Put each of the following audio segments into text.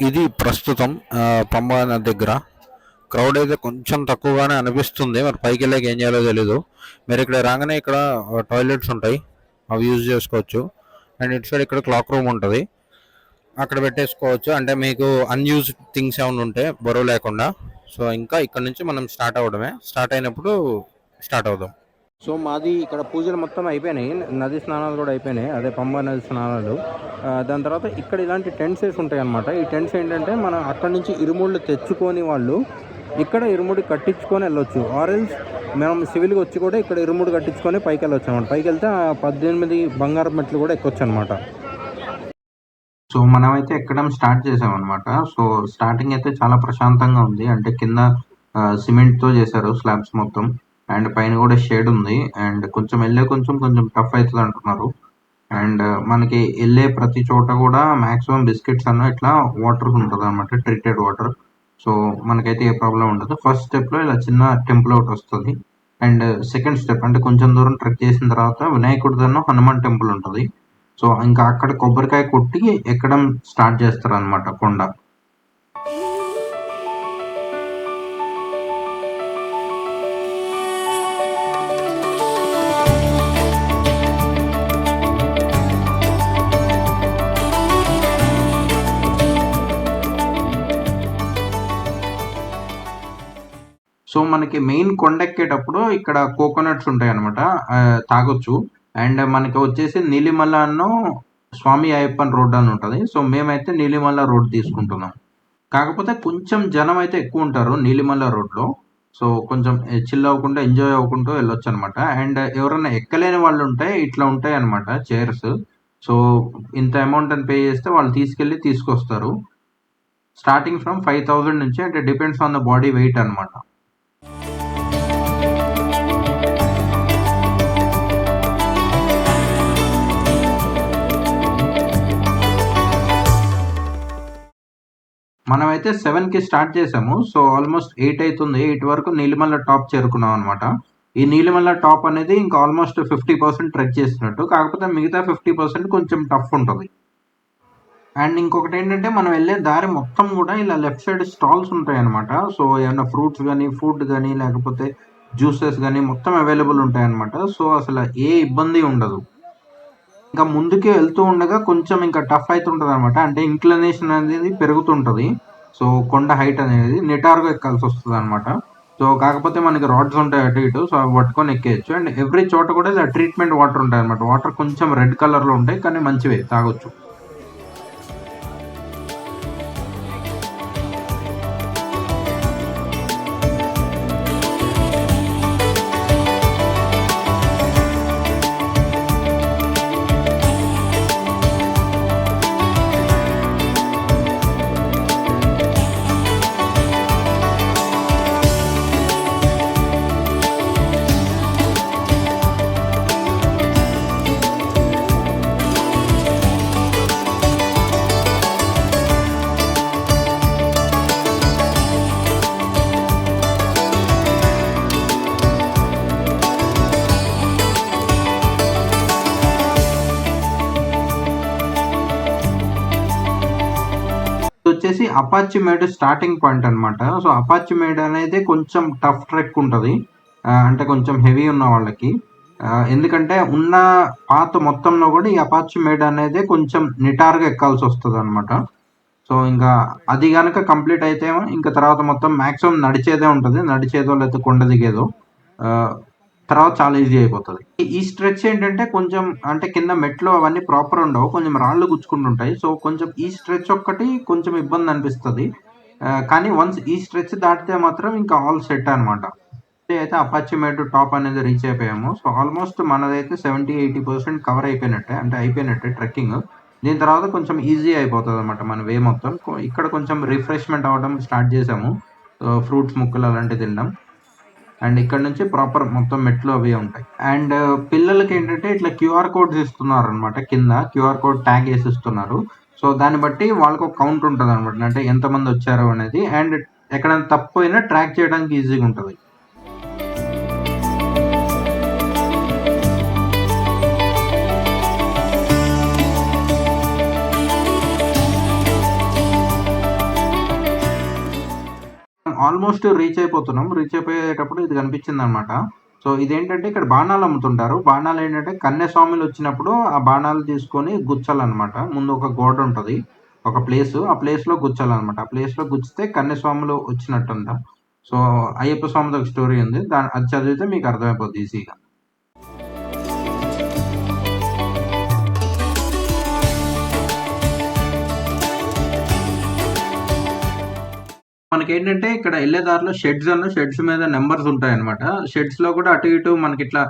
ఇది ప్రస్తుతం పంబా నది దగ్గర. క్రౌడ్ అయితే కొంచెం తక్కువగానే అనిపిస్తుంది. మరి పైకి వెళ్ళాక ఏం చేయాలో తెలీదు. మీరు ఇక్కడ రాగానే ఇక్కడ టాయిలెట్స్ ఉంటాయి, అవి యూజ్ చేసుకోవచ్చు. అండ్ ఇటు సైడ్ ఇక్కడ క్లాక్ రూమ్ ఉంటుంది, అక్కడ పెట్టేసుకోవచ్చు. అంటే మీకు అన్యూజ్డ్ థింగ్స్ ఏమైనా ఉంటే బరువు లేకుండా. సో ఇంకా ఇక్కడ నుంచి మనం స్టార్ట్ అవ్వడమే. స్టార్ట్ అయినప్పుడు స్టార్ట్ అవుదాం. సో మాది ఇక్కడ పూజలు మొత్తం అయిపోయినాయి, నది స్నానాలు కూడా అయిపోయినాయి, అదే పంబా నది స్నానాలు. దాని తర్వాత ఇక్కడ ఇలాంటి టెంట్స్ వేసి ఉంటాయి అన్నమాట. ఈ టెంట్స్ ఏంటంటే మనం అక్కడి నుంచి ఇరుముళ్ళు తెచ్చుకొని వాళ్ళు ఇక్కడ ఇరుముడి కట్టించుకొని వెళ్ళొచ్చు. ఆరెల్స్ మనం సివిల్గా వచ్చి కూడా ఇక్కడ ఇరుముడి కట్టించుకొని పైకి వెళ్ళొచ్చు అనమాట. పైకి వెళ్తే 18 బంగారు మెట్లు కూడా ఎక్కొచ్చు అనమాట. సో మనమైతే ఎక్కడం స్టార్ట్ చేసామన్నమాట. సో స్టార్టింగ్ అయితే చాలా ప్రశాంతంగా ఉంది. అంటే కింద సిమెంట్తో చేశారు స్లాబ్స్ మొత్తం, అండ్ పైన కూడా షేడ్ ఉంది. అండ్ కొంచెం కొంచెం టఫ్ అవుతుంది అంటున్నారు. అండ్ మనకి వెళ్ళే ప్రతి చోట కూడా మాక్సిమం బిస్కెట్స్ అన్న ఇట్లా వాటర్ ఉంటుంది అనమాట, ట్రీటెడ్ వాటర్. సో మనకైతే ఏ ప్రాబ్లం ఉండదు. ఫస్ట్ స్టెప్లో ఇలా చిన్న టెంపుల్ ఒకటి వస్తుంది. అండ్ సెకండ్ స్టెప్ అంటే కొంచెం దూరం ట్రెక్ చేసిన తర్వాత వినాయకుడిదన్న హనుమాన్ టెంపుల్ ఉంటుంది. సో ఇంకా అక్కడ కొబ్బరికాయ కొట్టి ఎక్కడం స్టార్ట్ చేస్తారు అనమాట కొండ. సో మనకి మెయిన్ కొండెక్కేటప్పుడు ఇక్కడ కోకోనట్స్ ఉంటాయి అనమాట, తాగొచ్చు. అండ్ మనకి వచ్చేసి నీలిమల్ల స్వామి అయ్యప్పన్ రోడ్ అని ఉంటుంది. సో మేమైతే నీలిమల్ల రోడ్ తీసుకుంటున్నాం. కాకపోతే కొంచెం జనం అయితే ఎక్కువ ఉంటారు నీలిమల్ల రోడ్లో. సో కొంచెం చిల్ అవ్వకుండా ఎంజాయ్ అవ్వకుంటూ వెళ్ళొచ్చు అనమాట. అండ్ ఎవరైనా ఎక్కలేని వాళ్ళు ఉంటే ఇట్లా ఉంటాయి అనమాట చైర్స్. సో ఇంత అమౌంట్ అని పే చేస్తే వాళ్ళు తీసుకెళ్ళి తీసుకొస్తారు. స్టార్టింగ్ ఫ్రమ్ 5000 నుంచి, అంటే depends on the body weight అనమాట. మనమైతే 7కి స్టార్ట్ చేసాము. సో ఆల్మోస్ట్ 8 అవుతుంది. 8 వరకు నీలిమల్ల టాప్ చేరుకున్నాం అనమాట. ఈ నీలిమల్ల టాప్ అనేది ఇంకా ఆల్మోస్ట్ 50% ట్రెక్ చేసినట్టు. కాకపోతే మిగతా 50% కొంచెం టఫ్ ఉంటుంది. అండ్ ఇంకొకటి ఏంటంటే మనం వెళ్ళే దారి మొత్తం కూడా ఇలా లెఫ్ట్ సైడ్ స్టాల్స్ ఉంటాయి అనమాట. సో ఏమైనా ఫ్రూట్స్ కానీ, ఫుడ్ కానీ, లేకపోతే జ్యూసెస్ కానీ మొత్తం అవైలబుల్ ఉంటాయి అనమాట. సో అసలు ఏ ఇబ్బంది ఉండదు. ఇంకా ముందుకే వెళ్తూ ఉండగా కొంచెం ఇంకా టఫ్ అవుతుంటుంది అనమాట. అంటే ఇంక్లినేషన్ అనేది పెరుగుతుంటుంది. సో కొండ హైట్ అనేది నిటారుగా ఎక్కాల్సి వస్తుంది అనమాట. సో కాకపోతే మనకి రాడ్స్ ఉంటాయి అటు ఇటు, సో అవి పట్టుకొని ఎక్కేయచ్చు. అండ్ ఎవ్రీ చోట కూడా ఇలా ట్రీట్మెంట్ వాటర్ ఉంటాయి అనమాట. వాటర్ కొంచెం రెడ్ కలర్లో ఉంటాయి, కానీ మంచివే, తాగొచ్చు. వచ్చేసి అపాచి మేడ్ స్టార్టింగ్ పాయింట్ అనమాట. సో అపాచి మేడ్ అనేది కొంచెం టఫ్ ట్రెక్ ఉంటుంది, అంటే కొంచెం హెవీ ఉన్న వాళ్ళకి. ఎందుకంటే ఉన్న పాత మొత్తంలో కూడా ఈ అపాచి మేడ్ అనేది కొంచెం నిటారుగా ఎక్కాల్సి వస్తుంది అనమాట. సో ఇంకా అది కనుక కంప్లీట్ అయితే ఇంకా తర్వాత మొత్తం మ్యాక్సిమం నడిచేదే ఉంటుంది, నడిచేదో లేకపోతే కొండ దిగేదో. తర్వాత చాలా ఈజీ అయిపోతుంది. ఈ స్ట్రెచ్ ఏంటంటే కొంచెం అంటే కింద మెట్లు అవన్నీ ప్రాపర్ ఉండవు, కొంచెం రాళ్ళు గుచ్చుకుంటుంటాయి. సో కొంచెం ఈ స్ట్రెచ్ ఒక్కటి కొంచెం ఇబ్బంది అనిపిస్తుంది. కానీ వన్స్ ఈ స్ట్రెచ్ దాటితే మాత్రం ఇంకా ఆల్ సెట్ అనమాట. అయితే అపాచి మేడ్ టాప్ అనేది రీచ్ అయిపోయాము. సో ఆల్మోస్ట్ మనదైతే 70-80% కవర్ అయిపోయినట్టే ట్రెక్కింగ్. దీని తర్వాత కొంచెం ఈజీ అయిపోతుంది అనమాట మన వే మొత్తం. ఇక్కడ కొంచెం రిఫ్రెష్మెంట్ అవ్వడం స్టార్ట్ చేసాము, ఫ్రూట్స్ ముక్కలు అలాంటివి తినడం. అండ్ ఇక్కడ నుంచి ప్రాపర్ మొత్తం మెట్లు అవి ఉంటాయి. అండ్ పిల్లలకి ఏంటంటే ఇట్లా QR కోడ్స్ ఇస్తున్నారు అనమాట. కింద QR కోడ్ ట్యాగ్ వేసి ఇస్తున్నారు. సో దాన్ని బట్టి వాళ్ళకి ఒక కౌంట్ ఉంటుంది అనమాట, అంటే ఎంతమంది వచ్చారు అనేది. అండ్ ఎక్కడైనా తప్పు అయినా ట్రాక్ చేయడానికి ఈజీగా ఉంటుంది. ఆల్మోస్ట్ రీచ్ అయిపోతున్నాం. రీచ్ అయిపోయేటప్పుడు ఇది కనిపించిందనమాట. సో ఇదేంటంటే ఇక్కడ బాణాలు అమ్ముతుంటారు. బాణాలు ఏంటంటే కన్యాస్వాములు వచ్చినప్పుడు ఆ బాణాలు తీసుకొని గుచ్చాలన్నమాట. ముందు ఒక గోడ ఉంటది. ఒక ప్లేస్. ఆ ప్లేస్‌లో గుచ్చాలన్నమాట. ఆ ప్లేస్‌లో గుచ్చితే కన్యాస్వాములు వచ్చినట్టంట. సో అయ్యప్ప స్వామిది ఒక స్టోరీ ఉంది. అది చదివితే మీకు అర్థమైపోద్ది ఈజీగా. మనకేంటంటే ఇక్కడ ఎళ్ళే దారిలో షెడ్స్ మీద నంబర్స్ ఉంటాయన్నమాట. షెడ్స్‌లో కూడా అటు ఇటు మనకిట్లా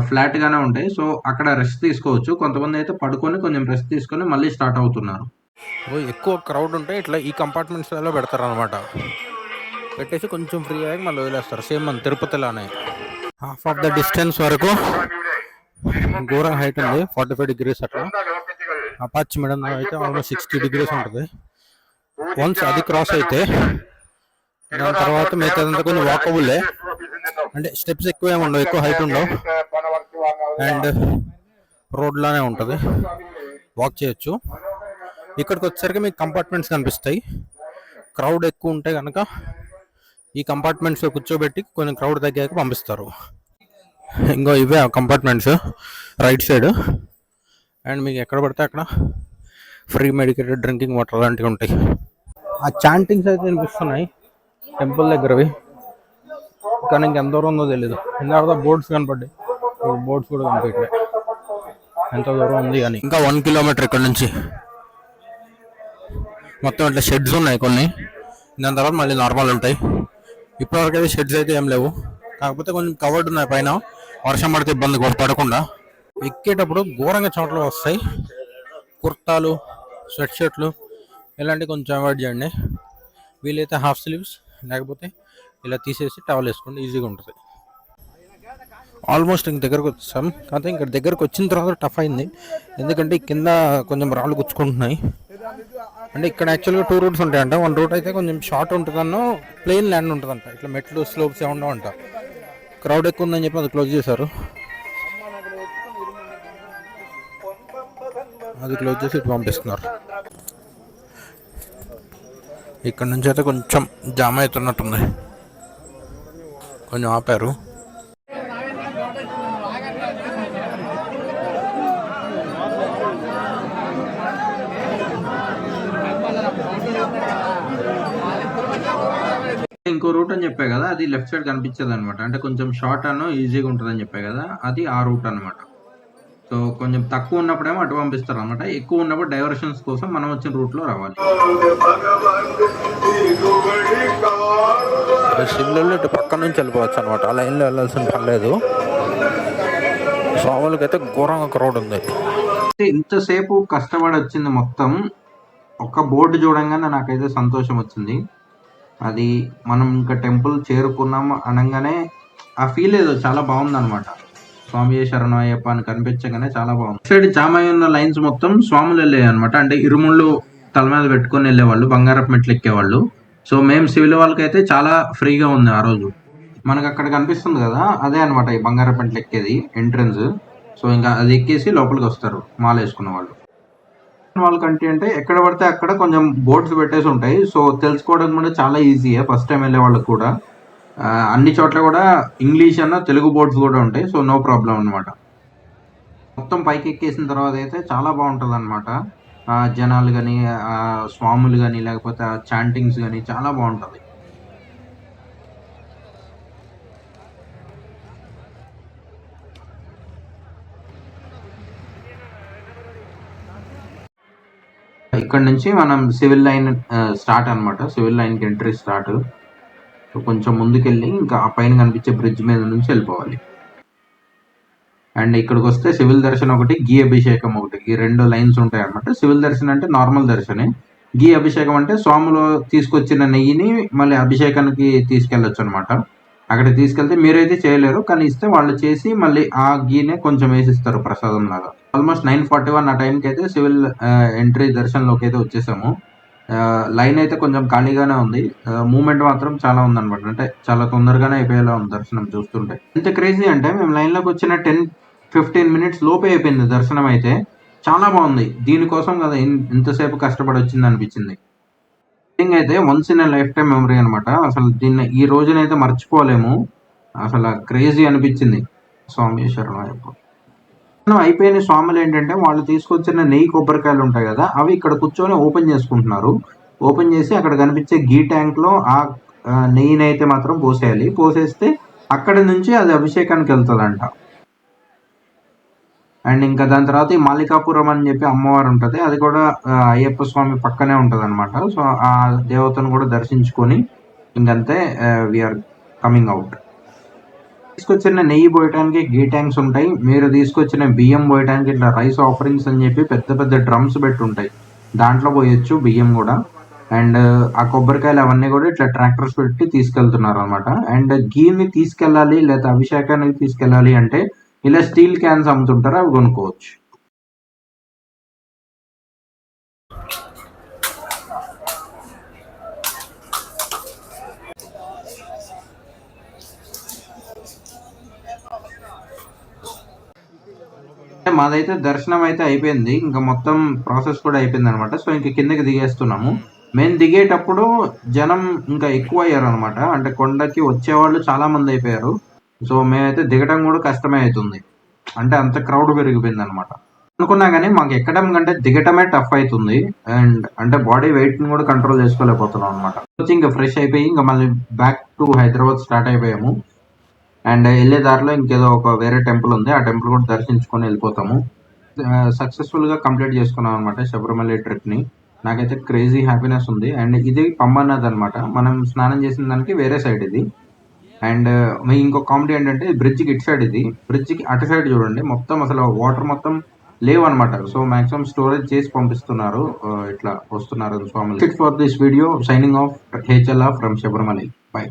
ఫ్లాట్‌గానే ఉంటాయి. సో అక్కడ రెస్ట్ తీసుకోవచ్చు. కొంతమందయితే పడుకొని కొంచెం రెస్ట్ తీసుకొని మళ్ళీ స్టార్ట్ అవుతున్నారు. ఎక్కువ క్రౌడ్ ఉంటే ఇట్లా ఈ కంపార్ట్మెంట్స్లలో పెడతారనమాట. పెట్టేసి కొంచెం ఫ్రీ అయ్యాక మళ్ళీ వదిలేస్తారు. సేమ్ మన తిరుపతిలానే. హాఫ్ ఆఫ్ ద డిస్టెన్స్ వరకు ఘోరం హైట్ ఉంది. 45 degrees అట్లా. అపాచ్ మేడం అయితే ఆల్మోస్ట్ 60 degrees ఉంటుంది. వన్స్ అది క్రాస్ అయితే దాని తర్వాత మిగతాదంతా కొంచెం వాకబుల్లే. అంటే స్టెప్స్ ఎక్కువ ఏమి ఉండవు, ఎక్కువ హైట్ ఉండవు. అండ్ రోడ్లానే ఉంటుంది, వాక్ చేయొచ్చు. ఇక్కడికి వచ్చేసరికి మీకు కంపార్ట్మెంట్స్ కనిపిస్తాయి. క్రౌడ్ ఎక్కువ ఉంటే కనుక ఈ కంపార్ట్మెంట్స్లో కూర్చోబెట్టి కొంచెం క్రౌడ్ తగ్గాక పంపిస్తారు. ఇంకో ఇవే ఆ కంపార్ట్మెంట్స్ రైట్ సైడ్. అండ్ మీకు ఎక్కడ పడితే అక్కడ ఫ్రీ మెడికేటెడ్ డ్రింకింగ్ వాటర్ అలాంటివి ఉంటాయి. ఆ చాంటింగ్స్ అయితే వినిపిస్తున్నాయి టెంపుల్ దగ్గరవి, కానీ ఇంకెంత దూరం ఉందో తెలీదు. ఇందాక బోర్డ్స్ కనపడ్డాయి, బోర్డ్స్ కూడా కనిపించలే ఎంత దూరం ఉంది కానీ. ఇంకా 1 kilometer ఇక్కడ నుంచి. మొత్తం ఇట్లా షెడ్స్ ఉన్నాయి కొన్ని, దాని తర్వాత మళ్ళీ నార్మల్ ఉంటాయి. ఇప్పటివరకు అయితే షెడ్స్ అయితే ఏం లేవు, కాకపోతే కొంచెం కవర్డ్ ఉన్నాయి పైన, వర్షం పడితే ఇబ్బంది పడకుండా. ఎక్కేటప్పుడు ఘోరంగా చోట్ల వస్తాయి. కుర్తాలు, స్వెట్ షర్ట్లు ఇలాంటివి కొంచెం అవాయిడ్ చేయండి. వీలైతే హాఫ్ స్లీవ్స్, లేకపోతే ఇలా తీసేసి టవల్ వేసుకోండి, ఈజీగా ఉంటుంది. ఆల్మోస్ట్ ఇంక దగ్గరకు వచ్చాం. కాకపోతే ఇక్కడ దగ్గరకు వచ్చిన తర్వాత టఫ్ అయింది, ఎందుకంటే కింద కొంచెం రాళ్ళు గుచ్చుకుంటున్నాయి. అంటే ఇక్కడ యాక్చువల్గా 2 routes ఉంటాయంట. 1 route అయితే కొంచెం షార్ట్ ఉంటుందన్నో ప్లెయిన్ ల్యాండ్ ఉంటుందంట. ఇట్లా మెట్లు స్లోప్స్ ఏమి ఉండవంట. క్రౌడ్ ఎక్కువ ఉందని చెప్పి అది క్లోజ్ చేశారు. అది క్లోజ్ చేసి ఇటు పంపిస్తున్నారు. ఇక్కడ నుంచి అయితే కొంచెం జామ్ అవుతున్నట్టుంది, కొంచెం ఆపారు. ఇంకో రూట్ అని చెప్పా కదా, అది లెఫ్ట్ సైడ్ కనిపించదు అనమాట. అంటే కొంచెం షార్ట్ అను ఈజీగా ఉంటుంది అని చెప్పా కదా, అది ఆ రూట్ అనమాట. సో కొంచెం తక్కువ ఉన్నప్పుడేమో అటు పంపిస్తారు అనమాట, ఎక్కువ ఉన్నప్పుడు డైవర్షన్స్ కోసం మనం వచ్చిన రూట్ లో రావాలి. సిమ్లలో ఇటు పక్క నుంచి వెళ్ళిపోవచ్చు అనమాట, ఆ లైన్లో వెళ్ళాల్సిన పని లేదు. స్వాములకైతే ఘోరంగా క్రౌడ్ ఉంది. ఇంతసేపు కష్టపడి వచ్చింది మొత్తం ఒక్క బోర్డు చూడంగానే నాకైతే సంతోషం వచ్చింది. అది మనం ఇంకా టెంపుల్ చేరుకున్నాం అనగానే ఆ ఫీల్ ఏదో చాలా బాగుంది అనమాట. స్వామి శరణం అయ్యప్ప అని కనిపించగానే చాలా బాగుంది. సైడ్ జామ్ అయి ఉన్న లైన్స్ మొత్తం స్వాములు వెళ్ళాయి అనమాట. అంటే ఇరుముళ్ళు తల మీద పెట్టుకొని వెళ్ళేవాళ్ళు, బంగారపు మెట్లు ఎక్కేవాళ్ళు. సో మేము సివిల్ వాళ్ళకైతే చాలా ఫ్రీగా ఉంది ఆ రోజు. మనకు అక్కడ కనిపిస్తుంది కదా, అదే అనమాట ఈ బంగారపు మెట్లు ఎక్కేది ఎంట్రన్స్. సో ఇంకా అది ఎక్కేసి లోపలికి వస్తారు మాల వేసుకున్న వాళ్ళు. వాళ్ళకంటే అంటే ఎక్కడ పడితే అక్కడ కొంచెం బోర్డ్స్ పెట్టేసి ఉంటాయి. సో తెలుసుకోవడం కూడా చాలా ఈజీయే ఫస్ట్ టైం వెళ్ళే వాళ్ళకి కూడా. అన్ని చోట్ల కూడా ఇంగ్లీష్ అన్న తెలుగు బోర్డ్స్ కూడా ఉంటాయి. సో నో ప్రాబ్లం అనమాట. మొత్తం పైకి ఎక్కేసిన తర్వాత అయితే చాలా బాగుంటుంది అనమాట. జనాలు కానీ, స్వాములు కానీ, లేకపోతే చాంటింగ్స్ కానీ చాలా బాగుంటుంది. ఇక్కడ నుంచి మనం సివిల్ లైన్ స్టార్ట్ అనమాట. సివిల్ లైన్కి ఎంట్రీ స్టార్ట్. సో కొంచెం ముందుకెళ్ళి ఇంకా ఆ పైన కనిపించే బ్రిడ్జ్ మీద నుంచి వెళ్ళిపోవాలి. అండ్ ఇక్కడికి వస్తే సివిల్ దర్శనం ఒకటి, గీ అభిషేకం ఒకటి, ఈ 2 లైన్స్ ఉంటాయి అనమాట. సివిల్ దర్శనం అంటే నార్మల్ దర్శనే. గీ అభిషేకం అంటే స్వాములు తీసుకొచ్చిన నెయ్యిని మళ్ళీ అభిషేకానికి తీసుకెళ్ళొచ్చు అనమాట. అక్కడ తీసుకెళ్తే మీరైతే చేయలేరు, కానీ ఇస్తే వాళ్ళు చేసి మళ్ళీ ఆ గీనే కొంచెం వేసిస్తారు ప్రసాదం లాగా. ఆల్మోస్ట్ 9:41 ఆ టైంకి అయితే సివిల్ ఎంట్రీ దర్శనంలోకి అయితే వచ్చేసాము. లైన్ అయితే కొంచెం ఖాళీగానే ఉంది, మూమెంట్ మాత్రం చాలా ఉందన్నమాట. అంటే చాలా తొందరగానే అయిపోయేలా ఉంది దర్శనం చూస్తుంటే. ఎంత క్రేజీ అంటే మేము లైన్లోకి వచ్చిన 10-15 minutes లోపే అయిపోయింది దర్శనం అయితే. చాలా బాగుంది. దీనికోసం కదా ఇంతసేపు కష్టపడి వచ్చింది అనిపించింది. థింగ్ అయితే once in life time memory అనమాట. అసలు దీన్ని ఈ రోజునైతే మర్చిపోలేము. అసలు క్రేజీ అనిపించింది స్వామి శరణమయ్యప్ప. అయిపోయిన స్వాములు ఏంటంటే వాళ్ళు తీసుకొచ్చిన నెయ్యి కొబ్బరికాయలు ఉంటాయి కదా, అవి ఇక్కడ కూర్చొని ఓపెన్ చేసుకుంటున్నారు. ఓపెన్ చేసి అక్కడ కనిపించే గీ ట్యాంక్ లో ఆ నెయ్యిని అయితే మాత్రం పోసేయాలి. పోసేస్తే అక్కడి నుంచి అది అభిషేకానికి వెళ్తుందంట. అండ్ ఇంకా దాని తర్వాత ఈ మాలికాపురం అని చెప్పి అమ్మవారు ఉంటుంది, అది కూడా అయ్యప్ప స్వామి పక్కనే ఉంటుంది అనమాట. సో ఆ దేవతను కూడా దర్శించుకొని ఇంకంతే వీఆర్ కమింగ్ అవుట్. తీసుకొచ్చిన నెయ్యి పోయటానికి గీ ట్యాంక్స్ ఉంటాయి. మీరు తీసుకొచ్చిన బియ్యం పోయటానికి ఇట్లా రైస్ ఆఫరింగ్స్ అని చెప్పి పెద్ద పెద్ద డ్రమ్స్ పెట్టి ఉంటాయి, దాంట్లో పోయొచ్చు బియ్యం కూడా. అండ్ ఆ కొబ్బరికాయలు అవన్నీ కూడా ఇట్లా ట్రాక్టర్స్ పెట్టి తీసుకెళ్తున్నారు అనమాట. అండ్ గీని తీసుకెళ్ళాలి లేదా అభిషేకానికి తీసుకెళ్ళాలి అంటే ఇలా స్టీల్ క్యాన్స్ అమ్ముతుంటారు, అవి కొనుక్కోవచ్చు. మాదైతే దర్శనం అయితే అయిపోయింది, ఇంకా మొత్తం ప్రాసెస్ కూడా అయిపోయింది అనమాట. సో ఇంక కిందకి దిగేస్తున్నాము. మేము దిగేటప్పుడు జనం ఇంకా ఎక్కువ అయ్యారు అనమాట, అంటే కొండకి వచ్చేవాళ్ళు చాలా మంది అయిపోయారు. సో మేమైతే దిగడం కూడా కష్టమే అవుతుంది, అంటే అంత క్రౌడ్ పెరిగిపోయింది అనమాట. అనుకున్నా కానీ మాకు ఎక్కడం కంటే దిగటమే టఫ్ అవుతుంది. అండ్ అంటే బాడీ వెయిట్ ని కూడా కంట్రోల్ చేసుకోలేకపోతున్నాం అనమాట. వచ్చి ఇంకా ఫ్రెష్ అయిపోయి ఇంకా మళ్ళీ బ్యాక్ టు హైదరాబాద్ స్టార్ట్ అయిపోయాము. అండ్ వెళ్ళే దారిలో ఇంకేదో ఒక వేరే టెంపుల్ ఉంది, ఆ టెంపుల్ కూడా దర్శించుకొని వెళ్ళిపోతాము. సక్సెస్ఫుల్ గా కంప్లీట్ చేసుకున్నాం అనమాట శబరిమల ట్రిప్ ని. నాకైతే క్రేజీ హ్యాపీనెస్ ఉంది. అండ్ ఇది పంబన్నది అనమాట, మనం స్నానం చేసిన దానికి వేరే సైడ్ ఇది. అండ్ ఇంకో కామెడీ ఏంటంటే బ్రిడ్జ్ కి ఇటు సైడ్, ఇది బ్రిడ్జ్ కి అటు సైడ్ చూడండి, మొత్తం అసలు వాటర్ మొత్తం లేవు అనమాట. సో మాక్సిమం స్టోరేజ్ చేసి పంపిస్తున్నారు, ఇట్లా వస్తున్నారు స్వామి. For this video, signing off హేచల్లా ఫ్రమ్ శబరిమల. బై.